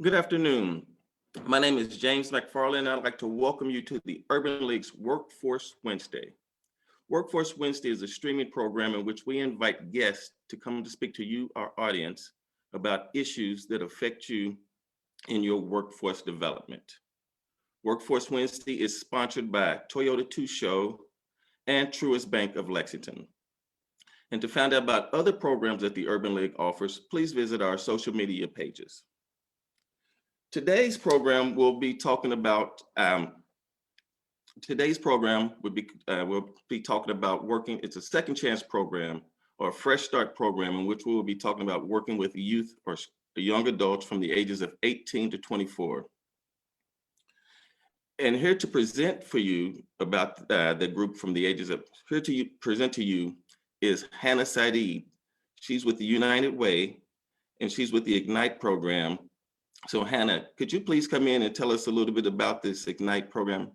Good afternoon. My name is James McFarland, and I'd like to welcome you to the Urban League's Workforce Wednesday. Workforce Wednesday is a streaming program in which we invite guests to come to speak to you, our audience, about issues that affect you in your workforce development. Workforce Wednesday is sponsored by Toyota 2 Show and Truist Bank of Lexington. And to find out about other programs that the Urban League offers, please visit our social media pages. Today's program will be talking about working. It's a second chance program or a fresh start program in which we will be talking about working with youth or young adults from the ages of 18 to 24. And here to present for you about the group from the ages of, present to you is Hannah Saeed. She's with the United Way and she's with the Ignite program. So Hannah, could you please come in and tell us a little bit about this Ignite program?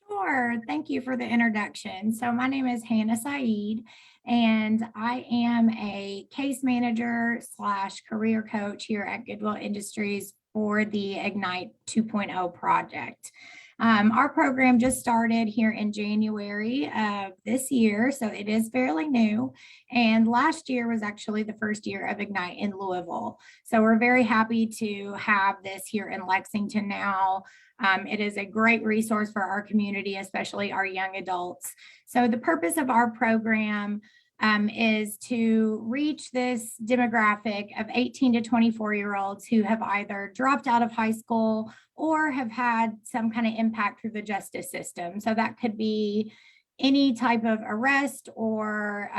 Sure, thank you for the introduction. So my name is Hannah Saeed, and I am a case manager / career coach here at Goodwill Industries for the Ignite 2.0 project. Our program just started here in January of this year, so it is fairly new. And last year was actually the first year of Ignite in Louisville. So we're very happy to have this here in Lexington now. It is a great resource for our community, especially our young adults. So the purpose of our program is to reach this demographic of 18 to 24-year-olds who have either dropped out of high school or have had some kind of impact through the justice system. So that could be any type of arrest or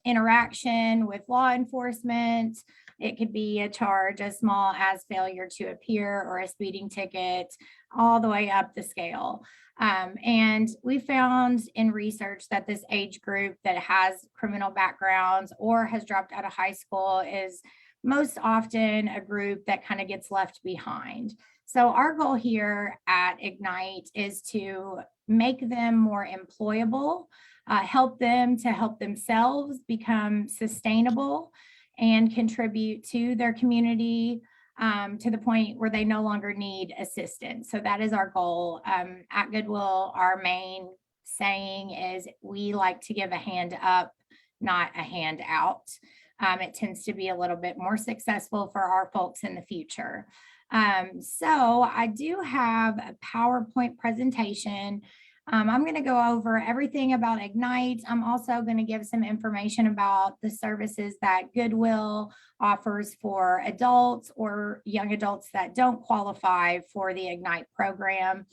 interaction with law enforcement. It could be a charge as small as failure to appear or a speeding ticket, all the way up the scale. And we found in research that this age group that has criminal backgrounds or has dropped out of high school is most often a group that kind of gets left behind. So our goal here at Ignite is to make them more employable, help them to help themselves become sustainable and contribute to their community to the point where they no longer need assistance. So that is our goal. At Goodwill, our main saying is we like to give a hand up, not a hand out. It tends to be a little bit more successful for our folks in the future. So I do have a PowerPoint presentation. I'm going to go over everything about Ignite. I'm also going to give some information about the services that Goodwill offers for adults or young adults that don't qualify for the Ignite program,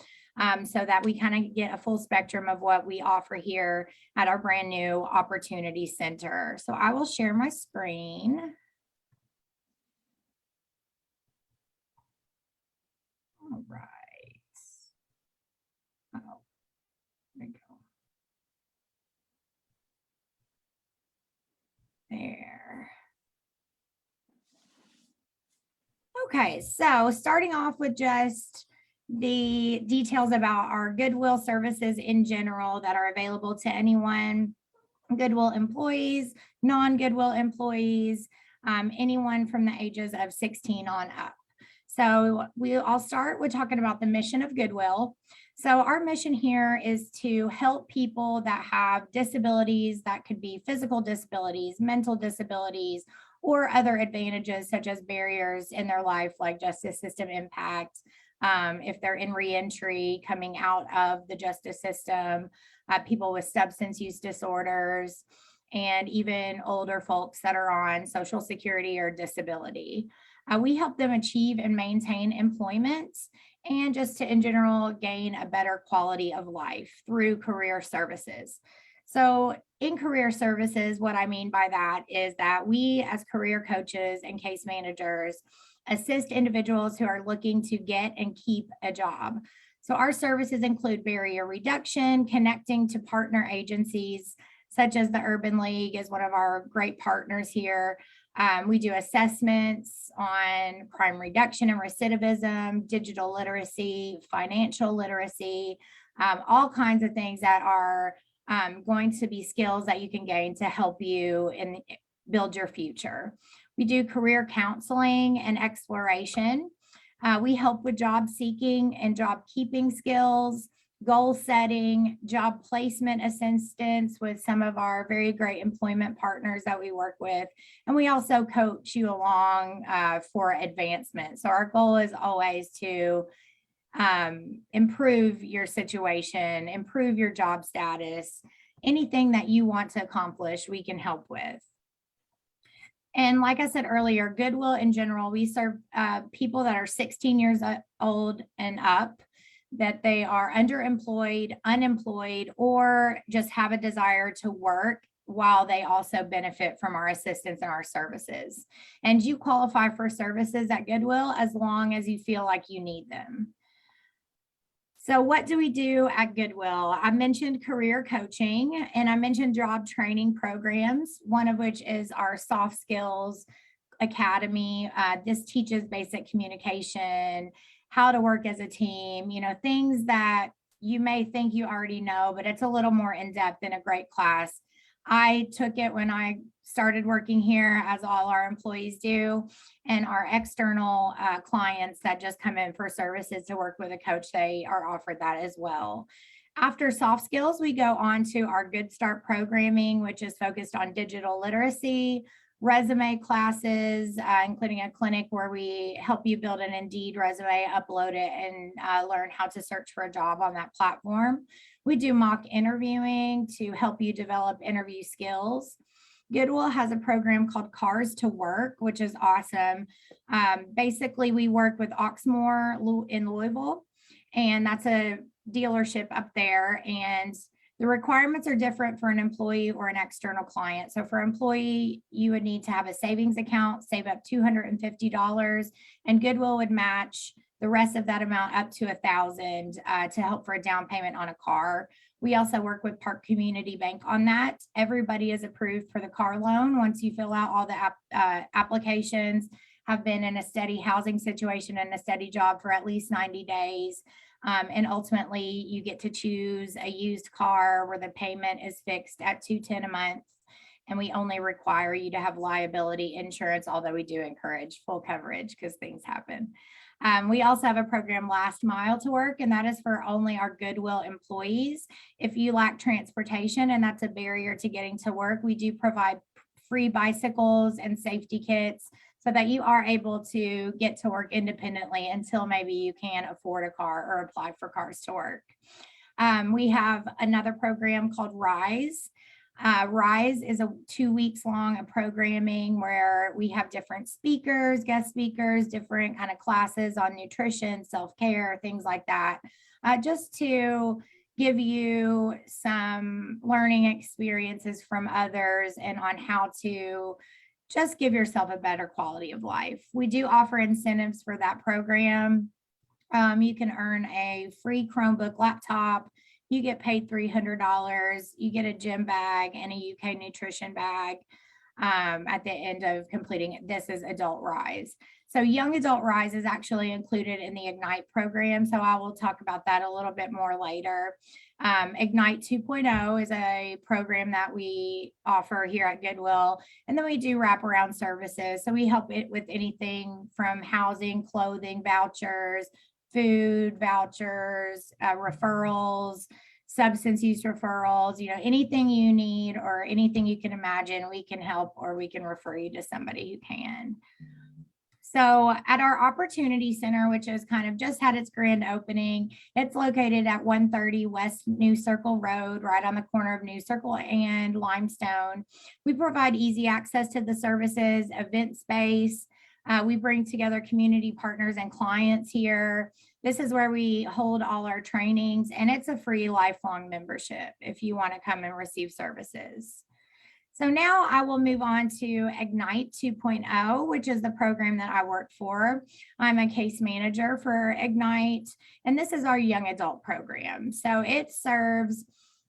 so that we kind of get a full spectrum of what we offer here at our brand new Opportunity Center. So I will share my screen. All right. Oh. There we go. There. Okay, so starting off with just the details about our Goodwill services in general that are available to anyone, Goodwill employees, non-Goodwill employees, anyone from the ages of 16 on up. So I'll start with talking about the mission of Goodwill. So our mission here is to help people that have disabilities, that could be physical disabilities, mental disabilities, or other advantages such as barriers in their life like justice system impact, if they're in reentry, coming out of the justice system, people with substance use disorders, and even older folks that are on Social Security or disability. We help them achieve and maintain employment and just to, in general, gain a better quality of life through career services. So in career services, what I mean by that is that we as career coaches and case managers assist individuals who are looking to get and keep a job. So our services include barrier reduction, connecting to partner agencies, such as the Urban League is one of our great partners here. We do assessments on crime reduction and recidivism, digital literacy, financial literacy, all kinds of things that are going to be skills that you can gain to help you and build your future. We do career counseling and exploration. We help with job seeking and job keeping skills, goal setting, job placement assistance with some of our very great employment partners that we work with. And we also coach you along for advancement. So our goal is always to improve your situation, improve your job status, anything that you want to accomplish, we can help with. And like I said earlier, Goodwill in general, we serve people that are 16 years old and up, that they are underemployed, unemployed, or just have a desire to work while they also benefit from our assistance and our services. And you qualify for services at Goodwill as long as you feel like you need them. So what do we do at Goodwill? I mentioned career coaching and I mentioned job training programs, one of which is our soft skills academy. This teaches basic communication, how to work as a team, things that you may think you already know, but it's a little more in depth in a great class. I took it when I started working here, as all our employees do, and our external clients that just come in for services to work with a coach, they are offered that as well. After soft skills, we go on to our Good Start programming, which is focused on digital literacy, resume classes, including a clinic where we help you build an Indeed resume, upload it, and learn how to search for a job on that platform. We do mock interviewing to help you develop interview skills. Goodwill has a program called Cars to Work, which is awesome. Basically, we work with Oxmoor in Louisville, and that's a dealership up there. And the requirements are different for an employee or an external client. So for employee, you would need to have a savings account, save up $250, and Goodwill would match the rest of that amount up to $1,000 to help for a down payment on a car. We also work with Park Community Bank on that. Everybody is approved for the car loan once you fill out all the applications, have been in a steady housing situation and a steady job for at least 90 days. And ultimately, you get to choose a used car where the payment is fixed at $210 a month. And we only require you to have liability insurance, although we do encourage full coverage because things happen. We also have a program, Last Mile to Work, and that is for only our Goodwill employees. If you lack transportation and that's a barrier to getting to work, we do provide free bicycles and safety kits so that you are able to get to work independently until maybe you can afford a car or apply for Cars to Work. We have another program called Rise. Rise is a 2 weeks long of programming where we have different speakers, guest speakers, different kind of classes on nutrition, self-care, things like that, just to give you some learning experiences from others and on how to just give yourself a better quality of life. We do offer incentives for that program. You can earn a free Chromebook laptop. You get paid $300. You get a gym bag and a UK nutrition bag at the end of completing it. This is Adult Rise. So Young Adult Rise is actually included in the Ignite program. So I will talk about that a little bit more later. Ignite 2.0 is a program that we offer here at Goodwill. And then we do wraparound services. So we help it with anything from housing, clothing, vouchers, food vouchers, referrals, substance use referrals, anything you need or anything you can imagine, we can help or we can refer you to somebody who can. So at our Opportunity Center, which has kind of just had its grand opening, it's located at 130 West New Circle Road, right on the corner of New Circle and Limestone. We provide easy access to the services, event space. We bring together community partners and clients here. This is where we hold all our trainings, and it's a free lifelong membership if you want to come and receive services. So now I will move on to Ignite 2.0, which is the program that I work for. I'm a case manager for Ignite, and this is our young adult program. So it serves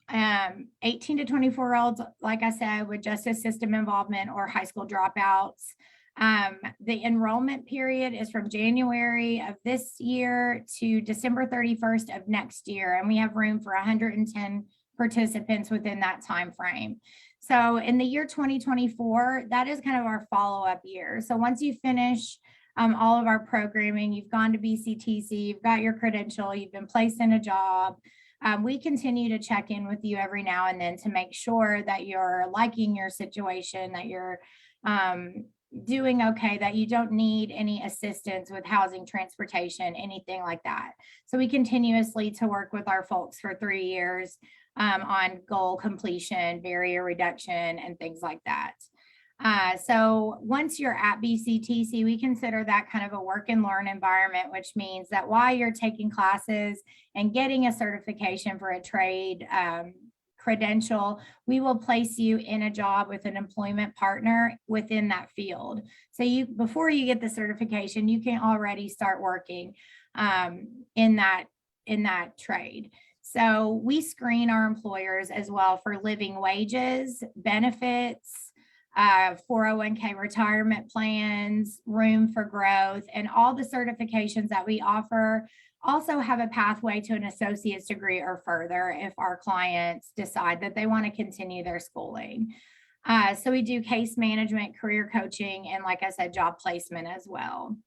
18 to 24-year-olds, like I said, with justice system involvement or high school dropouts. The enrollment period is from January of this year to December 31st of next year, and we have room for 110 participants within that time frame. So in the year 2024, that is kind of our follow-up year. So once you finish all of our programming, you've gone to BCTC, you've got your credential, you've been placed in a job, we continue to check in with you every now and then to make sure that you're liking your situation, that you're doing okay, that you don't need any assistance with housing, transportation, anything like that. So we continuously to work with our folks for 3 years on goal completion, barrier reduction, and things like that. So once you're at BCTC, we consider that kind of a work and learn environment, which means that while you're taking classes and getting a certification for a trade credential, we will place you in a job with an employment partner within that field. So before you get the certification, you can already start working in that trade. So we screen our employers as well for living wages, benefits, 401k retirement plans, room for growth, and all the certifications that we offer also have a pathway to an associate's degree or further if our clients decide that they want to continue their schooling. So we do case management, career coaching, and like I said, job placement as well.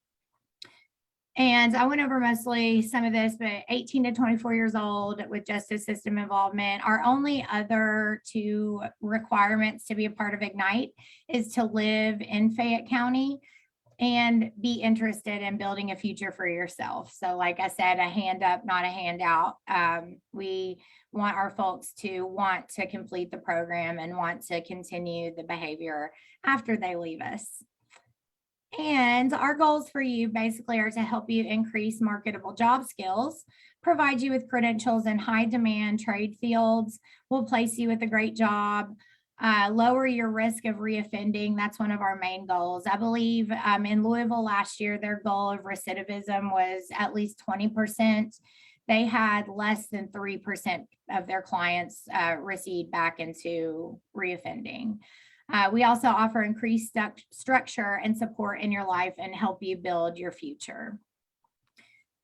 And I went over mostly some of this, but 18 to 24 years old with justice system involvement. Our only other 2 requirements to be a part of Ignite is to live in Fayette County and be interested in building a future for yourself. So like I said, a hand up, not a handout. We want our folks to want to complete the program and want to continue the behavior after they leave us. And our goals for you basically are to help you increase marketable job skills, provide you with credentials in high demand trade fields. We'll place you with a great job, lower your risk of reoffending. That's one of our main goals. I believe in Louisville last year, their goal of recidivism was at least 20%. They had less than 3% of their clients recede back into reoffending. We also offer increased structure and support in your life and help you build your future.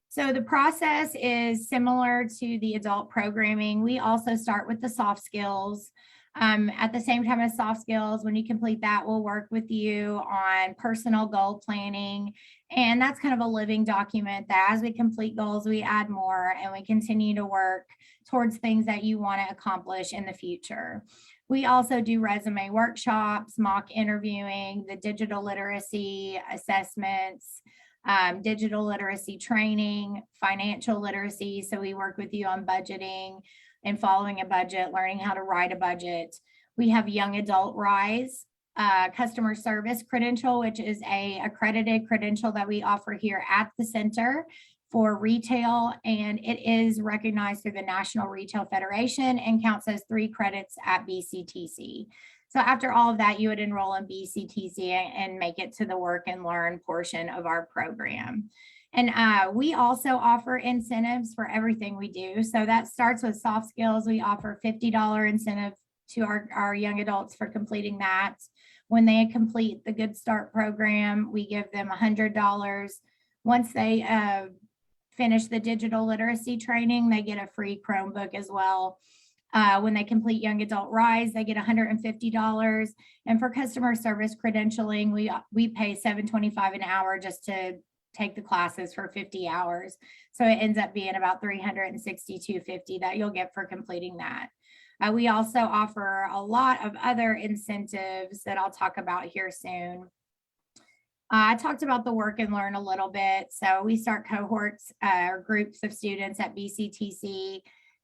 So the process is similar to the adult programming. We also start with the soft skills. At the same time as soft skills, when you complete that, we'll work with you on personal goal planning. And that's kind of a living document that as we complete goals, we add more and we continue to work towards things that you want to accomplish in the future. We also do resume workshops, mock interviewing, the digital literacy assessments, digital literacy training, financial literacy. So we work with you on budgeting and following a budget, learning how to write a budget. We have young adult RISE, customer service credential, which is a accredited credential that we offer here at the center for retail, and it is recognized through the National Retail Federation and counts as 3 credits at BCTC. So after all of that, you would enroll in BCTC and make it to the work and learn portion of our program. And we also offer incentives for everything we do. So that starts with soft skills. We offer $50 incentive to our young adults for completing that. When they complete the Good Start program, we give them $100. Once they finish the digital literacy training, they get a free Chromebook as well. When they complete Young Adult RISE, they get $150. And for customer service credentialing, we pay $7.25 an hour just to take the classes for 50 hours. So it ends up being about $362.50 that you'll get for completing that. We also offer a lot of other incentives that I'll talk about here soon. I talked about the work and learn a little bit. So we start cohorts or groups of students at BCTC.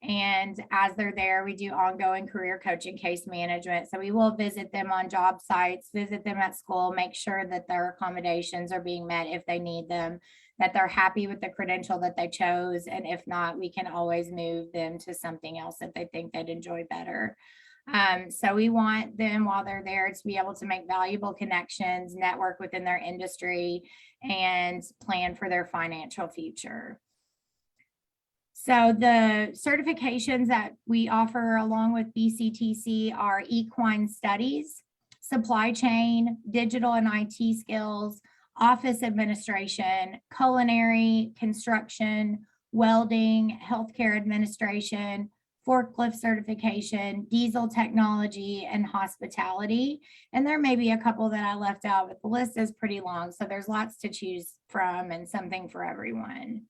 And as they're there, we do ongoing career coaching, case management. So we will visit them on job sites, visit them at school, make sure that their accommodations are being met if they need them, that they're happy with the credential that they chose. And if not, we can always move them to something else that they think they'd enjoy better. So we want them while they're there to be able to make valuable connections, network within their industry, and plan for their financial future. So the certifications that we offer along with BCTC are equine studies, supply chain, digital and IT skills, office administration, culinary, construction, welding, healthcare administration, forklift certification, diesel technology, and hospitality. And there may be a couple that I left out, but the list is pretty long. So there's lots to choose from and something for everyone.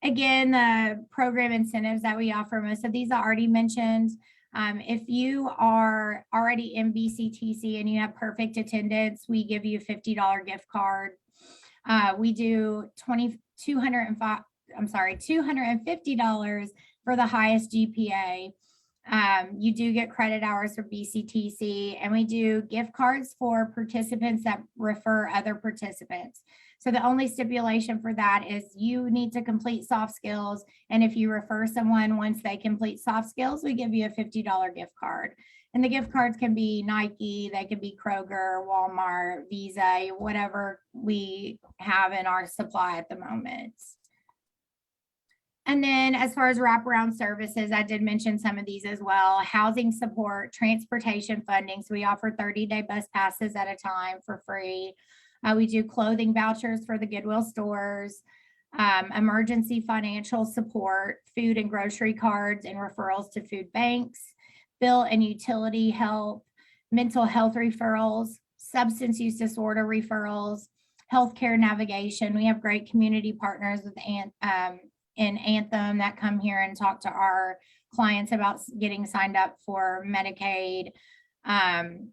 Again, the program incentives that we offer, most of these I already mentioned. If you are already in BCTC and you have perfect attendance, we give you a $50 gift card. We do $250 for the highest GPA. You do get credit hours for BCTC, and we do gift cards for participants that refer other participants. So the only stipulation for that is you need to complete soft skills. And if you refer someone, once they complete soft skills, we give you a $50 gift card. And the gift cards can be Nike, they could be Kroger, Walmart, Visa, whatever we have in our supply at the moment. And then as far as wraparound services, I did mention some of these as well. Housing support, transportation funding. So we offer 30-day bus passes at a time for free. We do clothing vouchers for the Goodwill stores, emergency financial support, food and grocery cards and referrals to food banks, bill and utility help, mental health referrals, substance use disorder referrals, healthcare navigation. We have great community partners with in Anthem that come here and talk to our clients about getting signed up for Medicaid.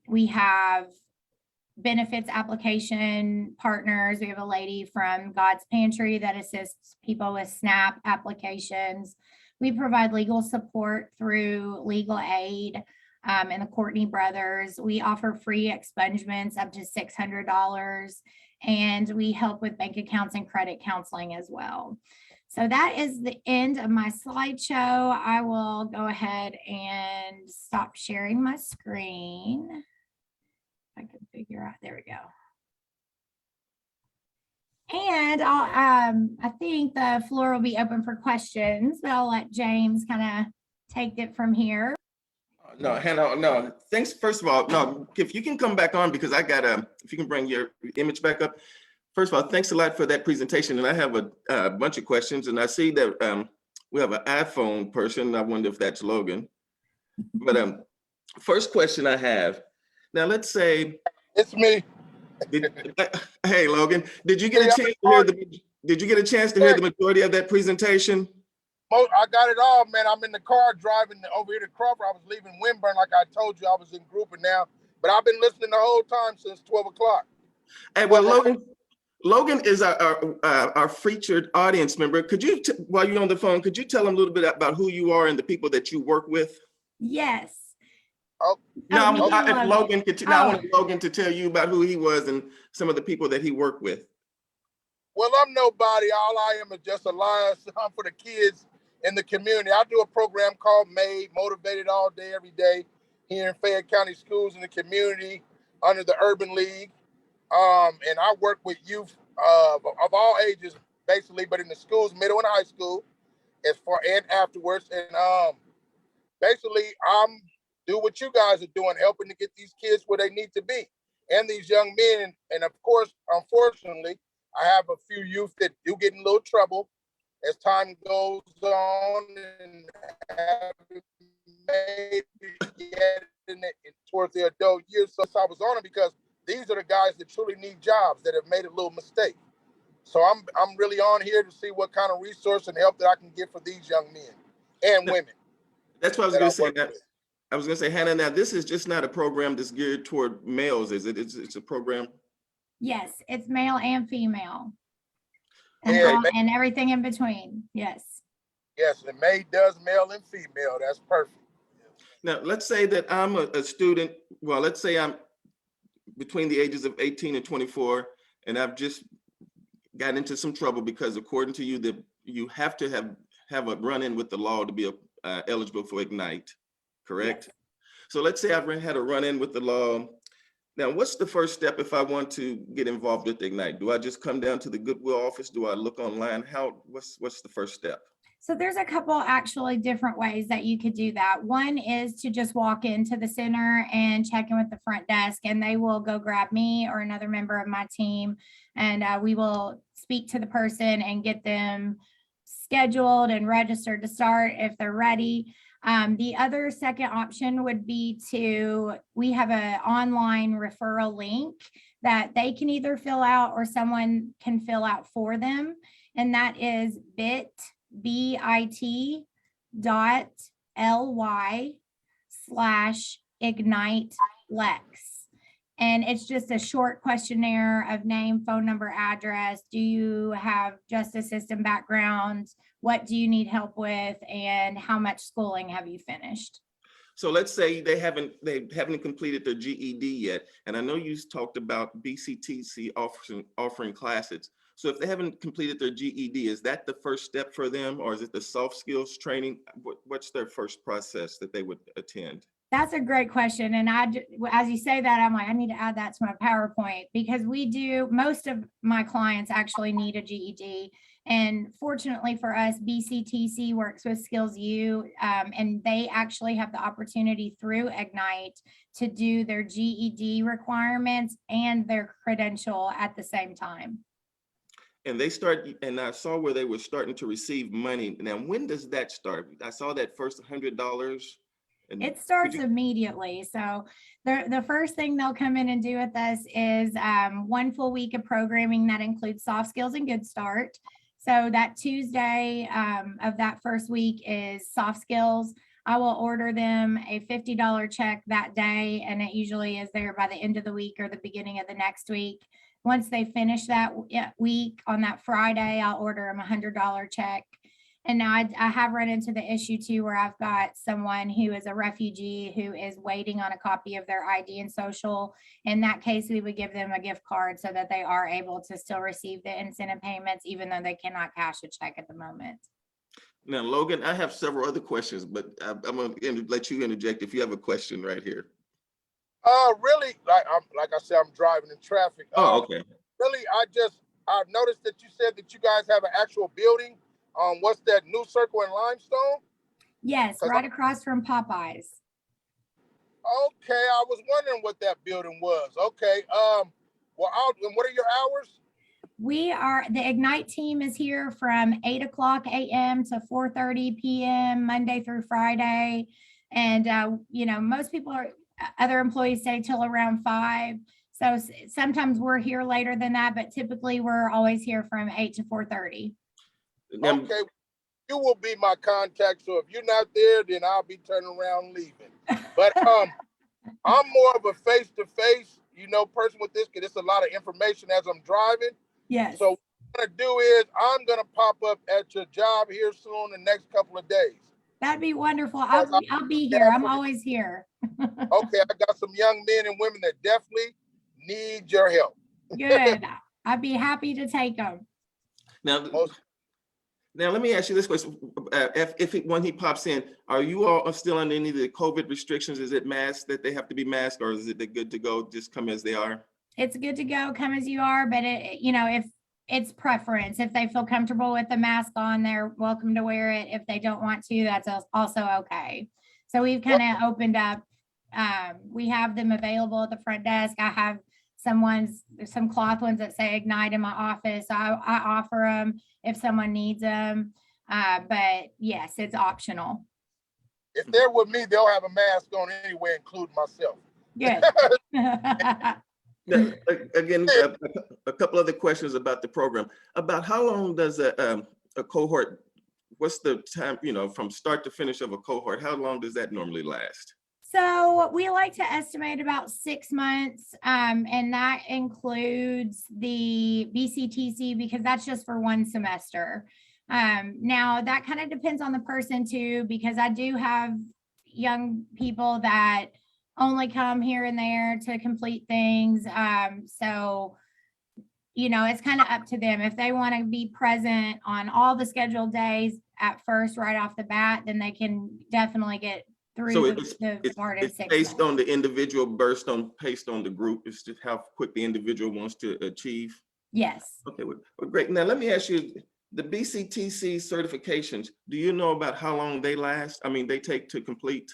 We have benefits application partners. We have a lady from God's Pantry that assists people with SNAP applications. We provide legal support through legal aid and the Courtney brothers. We offer free expungements up to $600, and we help with bank accounts and credit counseling as well. So that is the end of my slideshow. I will go ahead and stop sharing my screen. If I can figure out, there we go. And I think the floor will be open for questions, but I'll let James kind of take it from here. No, Hannah, no, thanks. First of all, no, if you can come back on, because I got if you can bring your image back up. First of all, thanks a lot for that presentation. And I have a bunch of questions, and I see that we have an iPhone person. I wonder if that's Logan. But first question I have, now let's say. It's me. Hey, Logan, did you get a chance to hear the majority of that presentation? I got it all, man. I'm in the car driving over here to Crawford. I was leaving Winburn, like I told you. I was in Grouper now, but I've been listening the whole time since 12 o'clock. Hey, well, Logan is our featured audience member. Could you, while you're on the phone, could you tell him a little bit about who you are and the people that you work with? Yes. Oh, no, I want Logan to tell you about who he was and some of the people that he worked with. Well, I'm nobody. All I am is just a liaison for the kids in the community. I do a program called MADE, Motivated All Day, Every Day, here in Fayette County schools in the community under the Urban League. And I work with youth of all ages, basically, but in the schools, middle and high school, as far and afterwards. And basically, I'm do what you guys are doing, helping to get these kids where they need to be, and these young men. And of course, unfortunately, I have a few youth that do get in a little trouble as time goes on, and haven't made it yet towards their adult years. So I was on it because these are the guys that truly need jobs that have made a little mistake. So I'm really on here to see what kind of resource and help that I can get for these young men and women. That's what I was going to say. I was going to say, Hannah, now this is just not a program that's geared toward males, is it? It's a program. Yes, it's male and female. And, and everything in between. Yes. Yes, and MADE does male and female. That's perfect. Now, let's say that I'm a student. Well, let's say I'm between the ages of 18 and 24, and I've just got into some trouble because according to you, that you have to have a run-in with the law to be eligible for Ignite, correct? Yes. So let's say I've had a run-in with the law. Now, what's the first step if I want to get involved with Ignite? Do I just come down to the Goodwill office? Do I look online? What's the first step? So there's a couple actually different ways that you could do that. One is to just walk into the center and check in with the front desk, and they will go grab me or another member of my team, and we will speak to the person and get them scheduled and registered to start if they're ready. The other second option would be we have an online referral link that they can either fill out or someone can fill out for them. And that is bit.ly/ignite-lex. And it's just a short questionnaire of name, phone number, address. Do you have justice system background? What do you need help with? And how much schooling have you finished? So let's say they haven't completed their GED yet. And I know you talked about BCTC offering classes. So if they haven't completed their GED, is that the first step for them, or is it the soft skills training? What's their first process that they would attend? That's a great question. And as you say that, I'm like, I need to add that to my PowerPoint, because most of my clients actually need a GED. And fortunately for us, BCTC works with Skills U, and they actually have the opportunity through Ignite to do their GED requirements and their credential at the same time. And I saw where they were starting to receive money. Now, when does that start? I saw that first $100. It starts immediately. So the first thing they'll come in and do with us is 1 full week of programming that includes soft skills and Good Start. So that Tuesday of that first week is soft skills. I will order them a $50 check that day, and it usually is there by the end of the week or the beginning of the next week. Once they finish that week on that Friday, I'll order them a $100 check. And now I have run into the issue too, where I've got someone who is a refugee who is waiting on a copy of their ID and social. In that case, we would give them a gift card so that they are able to still receive the incentive payments, even though they cannot cash a check at the moment. Now, Logan, I have several other questions, but I'm going to let you interject if you have a question right here. Really, like I said, I'm driving in traffic. Oh, okay. Really, I noticed that you said that you guys have an actual building. What's that, New Circle and Limestone? Yes, right across from Popeyes. Okay, I was wondering what that building was. Okay, and what are your hours? The Ignite team is here from 8 o'clock a.m. to 4:30 p.m. Monday through Friday. And, most other employees stay till around 5. So sometimes we're here later than that, but typically we're always here from 8 to 4:30. Okay, you will be my contact. So if you're not there, then I'll be turning around and leaving. But I'm more of a face-to-face, person with this, because it's a lot of information as I'm driving. Yes. So what I'm gonna do is I'm gonna pop up at your job here soon the next couple of days. That'd be wonderful. I'll be here. I'm always here. Okay, I got some young men and women that definitely need your help. Good. I'd be happy to take them. Now, let me ask you this question. When he pops in, are you all still under any of the COVID restrictions? Is it masked, that they have to be masked, or is it good to go, just come as they are? It's good to go, come as you are, but if it's preference, if they feel comfortable with the mask on, they're welcome to wear it. If they don't want to, that's also okay. So we've kind of opened up. We have them available at the front desk. I have some cloth ones that say Ignite in my office. I offer them if someone needs them. But yes, it's optional. If they're with me, they'll have a mask on anyway, including myself. Good. Now, again, a couple other questions about the program. About how long does a cohort, what's the time, from start to finish of a cohort, how long does that normally last? So we like to estimate about 6 months, and that includes the BCTC, because that's just for 1 semester. Now that kind of depends on the person too, because I do have young people that only come here and there to complete things. So, it's kind of up to them. If they want to be present on all the scheduled days at first, right off the bat, then they can definitely get through it's based on the individual based on the group. It's just how quick the individual wants to achieve. Yes. Okay, well, great. Now let me ask you, the BCTC certifications, do you know about how long they last? They take to complete?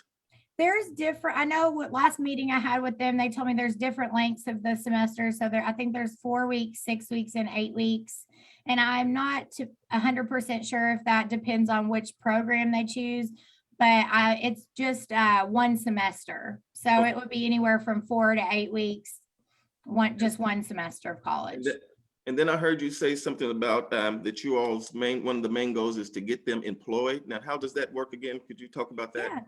There's different, I know what last meeting I had with them, they told me there's different lengths of the semester. So I think there's 4 weeks, 6 weeks, and 8 weeks. And I'm not 100% sure if that depends on which program they choose, but it's just 1 semester. So Okay. it would be anywhere from 4 to 8 weeks, just one semester of college. And then I heard you say something about that you all's one of the main goals is to get them employed. Now, how does that work again? Could you talk about that? Yeah.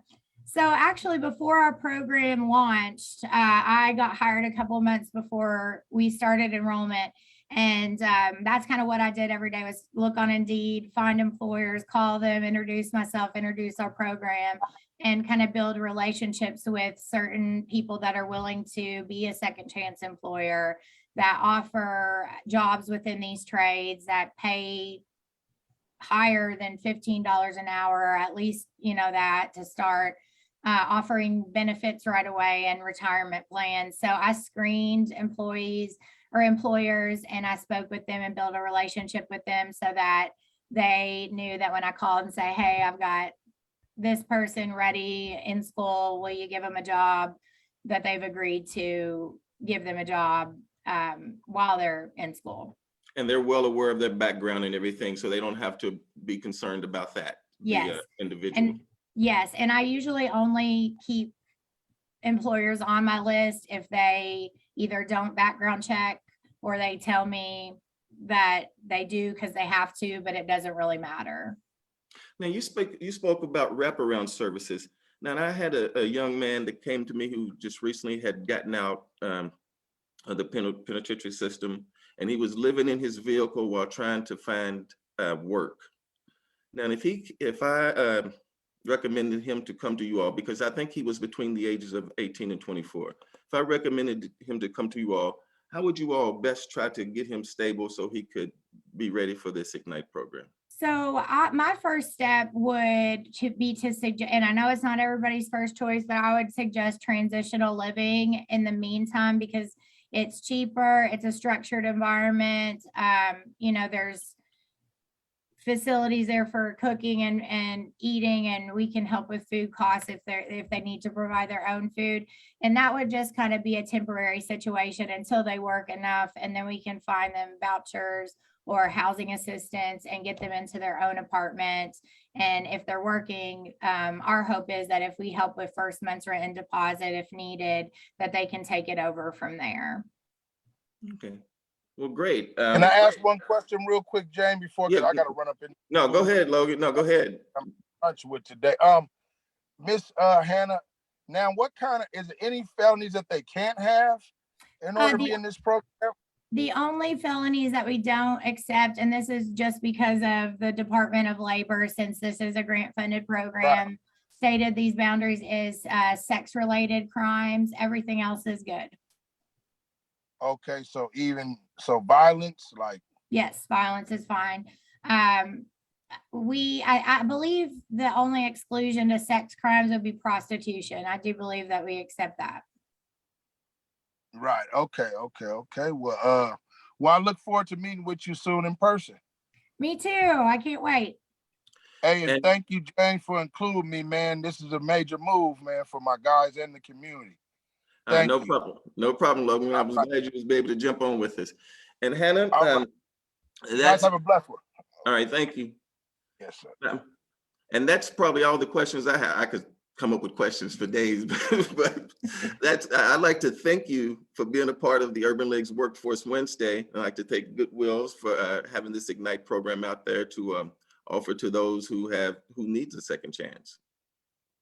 So actually, before our program launched, I got hired a couple of months before we started enrollment. And that's kind of what I did every day, was look on Indeed, find employers, call them, introduce myself, introduce our program, and kind of build relationships with certain people that are willing to be a second chance employer, that offer jobs within these trades that pay higher than $15 an hour, or at least, that to start, offering benefits right away and retirement plans. So I screened employees or employers, and I spoke with them and built a relationship with them so that they knew that when I called and say, hey, I've got this person ready in school, will you give them a job, that they've agreed to give them a job while they're in school. And they're well aware of their background and everything, so they don't have to be concerned about that. Yes. The individual. And yes, and I usually only keep employers on my list if they either don't background check or they tell me that they do because they have to, but it doesn't really matter. Now, you spoke about wraparound services. Now, I had a young man that came to me who just recently had gotten out of the penitentiary system, and he was living in his vehicle while trying to find work. Now, if I recommended him to come to you all, because I think he was between the ages of 18 and 24. If I recommended him to come to you all, how would you all best try to get him stable so he could be ready for this Ignite program? So my first step would be to suggest, and I know it's not everybody's first choice, but I would suggest transitional living in the meantime, because it's cheaper, it's a structured environment. There's facilities there for cooking and eating, and we can help with food costs if they need to provide their own food. And that would just kind of be a temporary situation until they work enough, and then we can find them vouchers or housing assistance and get them into their own apartment. And if they're working, our hope is that if we help with first month's rent and deposit, if needed, that they can take it over from there. Okay. Well, great. Can I ask one question real quick, Jane, before Yeah. I got to run up in? No, go ahead, Logan. No, go ahead. Lunch with today. Miss Hannah, now what kind of, is there any felonies that they can't have in order to be in this program? The only felonies that we don't accept, and this is just because of the Department of Labor, since this is a grant funded program, stated these boundaries, is sex related crimes. Everything else is good. Okay, so violence, like. Yes, violence is fine. I believe the only exclusion to sex crimes would be prostitution. I do believe that we accept that. Right. Okay. Well, I look forward to meeting with you soon in person. Me too. I can't wait. Hey, and thank you, Jane, for including me, man. This is a major move, man, for my guys in the community. No problem. No problem, Logan. I was glad you was able to jump on with us. And Hannah, guys have a blessed one. All right. Thank you. Yes, sir. And that's probably all the questions I have. I could come up with questions for days, but I'd like to thank you for being a part of the Urban League's Workforce Wednesday. I'd like to thank Goodwill for having this Ignite program out there to offer to those who needs a second chance.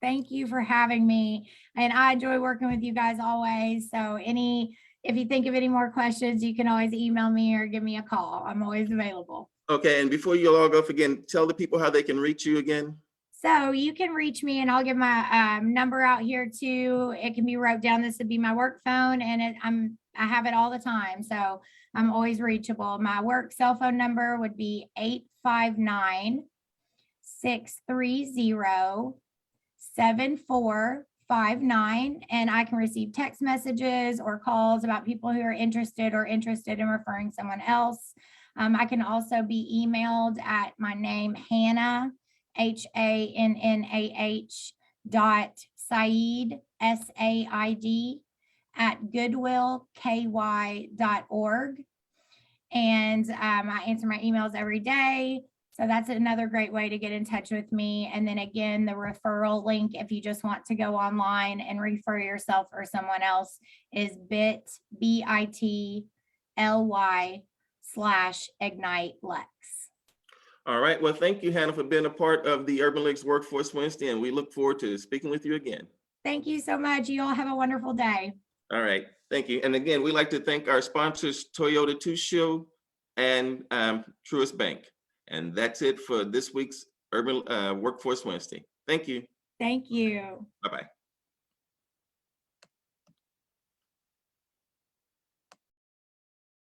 Thank you for having me. And I enjoy working with you guys always. So if you think of any more questions, you can always email me or give me a call. I'm always available. Okay. And before you log off again, tell the people how they can reach you again. So you can reach me, and I'll give my number out here too. It can be wrote down. This would be my work phone, and I have it all the time. So I'm always reachable. My work cell phone number would be 859-630-7459. And I can receive text messages or calls about people who are interested in referring someone else. I can also be emailed at my name, Hannah, HANNAH.Said, SAID, @goodwillky.org. And I answer my emails every day. So that's another great way to get in touch with me. And then again, the referral link, if you just want to go online and refer yourself or someone else, is bit.ly/ignite-lex. All right. Well, thank you, Hannah, for being a part of the Urban League's Workforce Wednesday, and we look forward to speaking with you again. Thank you so much. You all have a wonderful day. All right. Thank you. And again, we'd like to thank our sponsors, Toyota Tusho and Truist Bank. And that's it for this week's Urban Workforce Wednesday. Thank you. Thank you. Bye-bye.